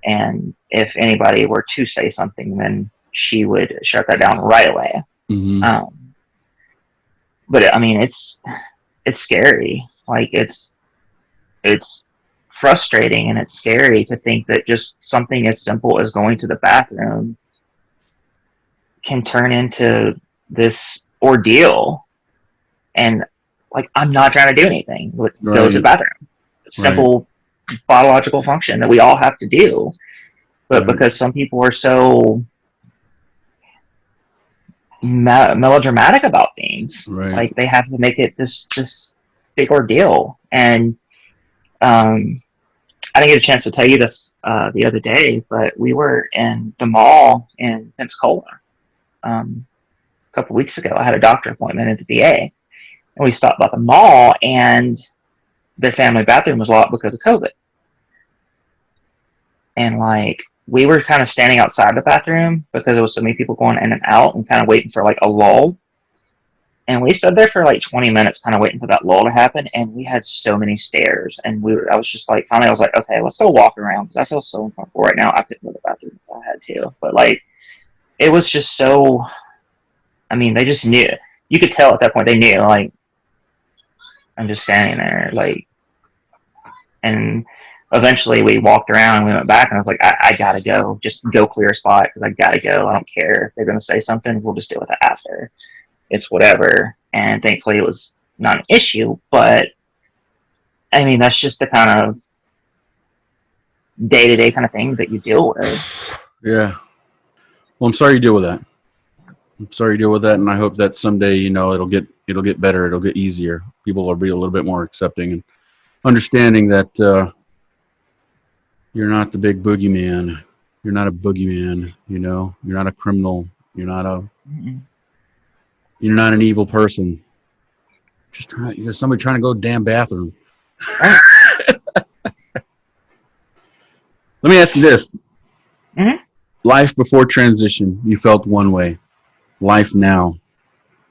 And if anybody were to say something, then she would shut that down right away. But I mean, it's scary. Like, it's frustrating and it's scary to think that just something as simple as going to the bathroom can turn into this ordeal. And, like, I'm not trying to do anything. Go to the bathroom. Simple biological function that we all have to do. But because some people are so melodramatic about things, like, they have to make it this big ordeal. And I didn't get a chance to tell you this the other day, but we were in the mall in Pensacola a couple weeks ago. I had a doctor appointment at the VA, and we stopped by the mall, and their family bathroom was locked because of COVID. And, like, we were kind of standing outside the bathroom because there was so many people going in and out and kind of waiting for, like, a lull. And we stood there for like 20 minutes kind of waiting for that lull to happen, and we had so many stairs. And I was just like, finally I was like, okay, let's go walk around because I feel so uncomfortable right now. I couldn't go to the bathroom if I had to. But, like, it was just so, I mean, they just knew. You could tell at that point they knew, like, I'm just standing there, like, and eventually we walked around and we went back, and I was like, I gotta go. Just go clear a spot because I gotta go. I don't care if they're going to say something. We'll just deal with it after. It's whatever. And thankfully it was not an issue, but I mean, that's just the kind of day-to-day kind of thing that you deal with. Yeah. Well, I'm sorry you deal with that. I'm sorry you deal with that, and I hope that someday, it'll get better. It'll get easier. People will be a little bit more accepting and understanding that you're not the big boogeyman. You're not a boogeyman. You're not a criminal. Mm-mm. You're not an evil person. Just somebody trying to go to the damn bathroom. Right. Let me ask you this: Mm-hmm. life before transition, you felt one way. Life now,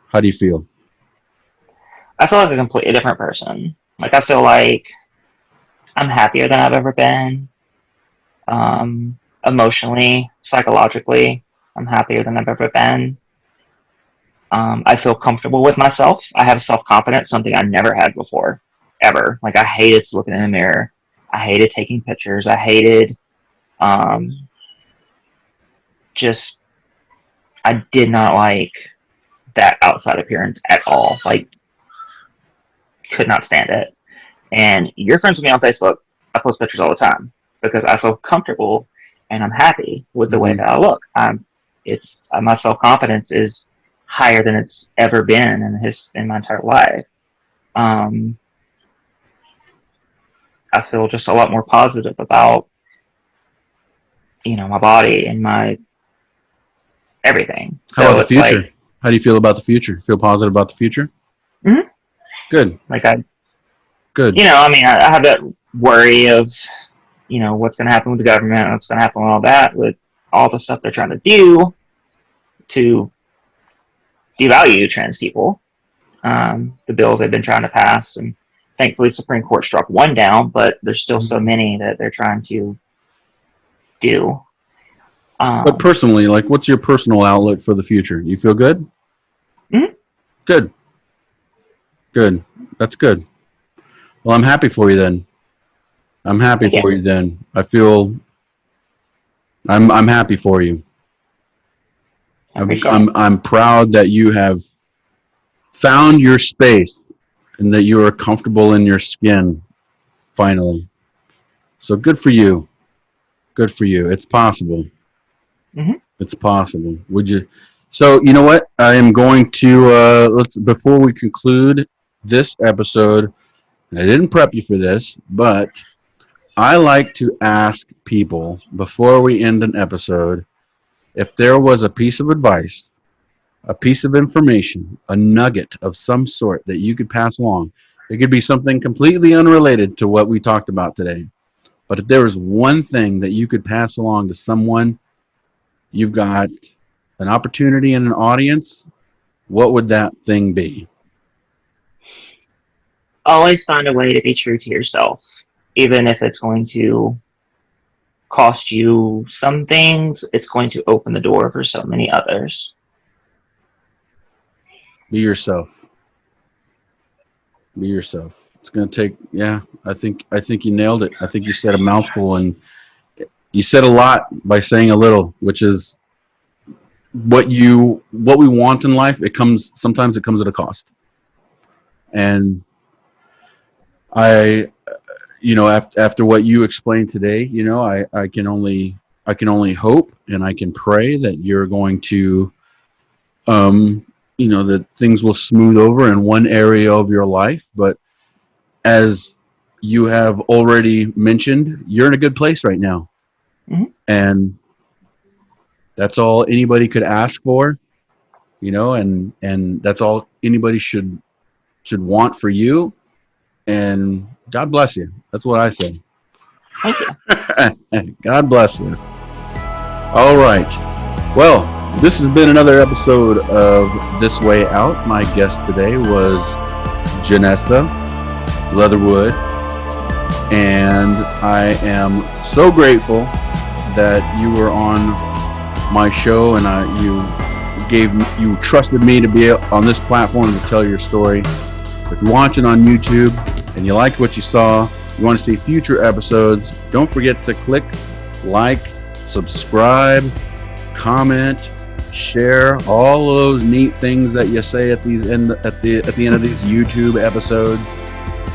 how do you feel? I feel like a completely different person. Like I feel like I'm happier than I've ever been. Emotionally, psychologically, I'm happier than I've ever been. I feel comfortable with myself. I have self confidence, something I never had before, ever. Like I hated looking in the mirror. I hated taking pictures. I hated um, just. I did not like that outside appearance at all. Like, could not stand it. And you're friends with me on Facebook. I post pictures all the time because I feel comfortable and I'm happy with the way Mm-hmm. that I look. My self confidence is higher than it's ever been in my entire life. Um, I feel just a lot more positive about my body and my everything. How about So the it's like, future? How do you feel about the future? Feel positive about the future? mm-hmm. Good, Like good. I have that worry of what's going to happen with the government, what's going to happen with all that, with all the stuff they're trying to do to devalue trans people. The bills they've been trying to pass, and thankfully, the Supreme Court struck one down, but there's still so many that they're trying to do. But personally, like, what's your personal outlook for the future? You feel good? Mm-hmm. Good, good. That's good. Well, I'm happy for you then. I'm happy Thank for you. you then. I'm happy for you. I appreciate it. I'm proud that you have found your space and that you are comfortable in your skin finally. So good for you. Good for you. It's possible. Mm-hmm. It's possible. Would you? So you know what? I am going to let's before we conclude this episode. I didn't prep you for this, but I like to ask people before we end an episode if there was a piece of advice, a piece of information, a nugget of some sort that you could pass along. It could be something completely unrelated to what we talked about today. But if there was one thing that you could pass along to someone, you've got an opportunity and an audience, what would that thing be? Always find a way to be true to yourself, even if it's going to cost you some things. It's going to open the door for so many others. Be yourself. Be yourself. It's going to take, yeah, I think you nailed it. I think you said a mouthful, and you said a lot by saying a little, which is what we want in life. Sometimes it comes at a cost. And I, after what you explained today, I can only hope and I can pray that you're going to, that things will smooth over in one area of your life. But as you have already mentioned, you're in a good place right now. Mm-hmm. And that's all anybody could ask for, and that's all anybody should want for you. And God bless you. That's what I say. Thank you. God bless you. All right. Well, this has been another episode of This Way Out. My guest today was Janessa Leatherwood, and I am so grateful that you were on my show and you trusted me to be on this platform to tell your story. If you're watching on YouTube and you liked what you saw, you want to see future episodes, don't forget to click like, subscribe, comment, share all of those neat things that you say at the end of these YouTube episodes.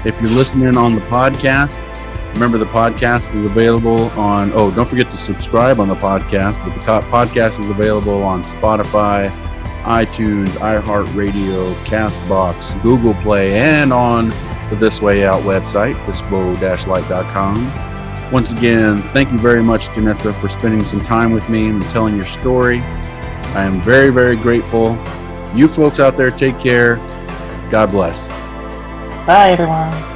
If you're listening on the podcast, remember the podcast is available on, don't forget to subscribe on the podcast, but the podcast is available on Spotify, iTunes, iHeartRadio, CastBox, Google Play, and on the This Way Out website, thiswoe-light.com. Once again, thank you very much, Janessa, for spending some time with me and telling your story. I am very, very grateful. You folks out there, take care. God bless. Bye, everyone.